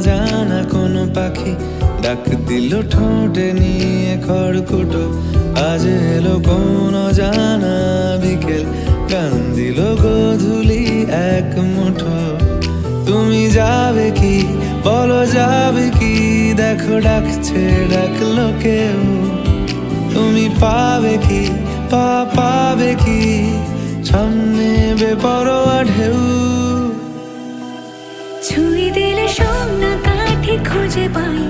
জানা কোনো পাখি ডাক দিল ঠোঁটে নিয়ে খড়কুটো। আজ এলো কোন জানা বিকেল, গান দিল গোধূলি এক মুঠো। তুমি যাবে কি বলো, যাবে কি? দেখো ডাকছে, ডাকলো কেউ। তুমি পাবে কি পাবে কি? সামনে বেপরোয়া ঢেউ। ছুঁই দিলে সোনা কাঠি খুঁজে পাই,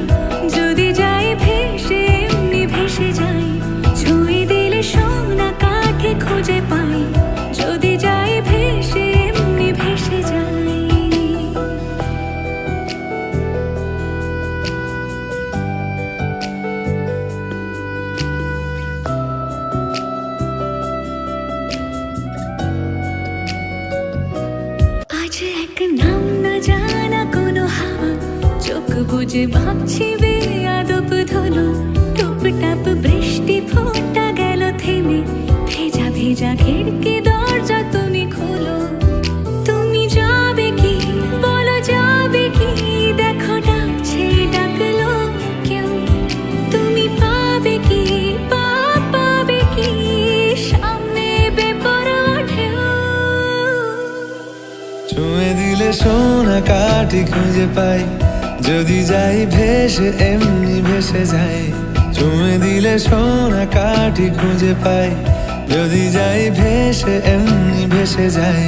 যদি যাই ভেসে এমনি ভেসে যাই। ছুঁই দিলে সোনা কাঠি খুঁজে পাই, যদি যাই ভেসে এমনি ভেসে যাই। আজ এক নাম না জানা কোনো হাওয়া, চোখ বুঝে ভাবছি বেয়াদব ধলো। টুপটাপ বৃষ্টি ফোঁটা গেল থেমে, ভেজা ভেজা খিড়কি দরজা তুমি খোলো। তুমি যাবে কি বলো, যাবে কি? দেখো ডাকছে, ডাকলো কেউ। তুমি পাবে কি পাবে কি? সামনে বেপরোয়া ঢেউ। ছুঁয়ে দিলে সোনা কাঠি খুঁজে পাই, যদি যাই ভেসে এমনি ভেসে যাই। ছুঁয়ে দিলে সোনা কাঠি খুঁজে পাই, যদি যাই ভেসে এমনি ভেসে যাই।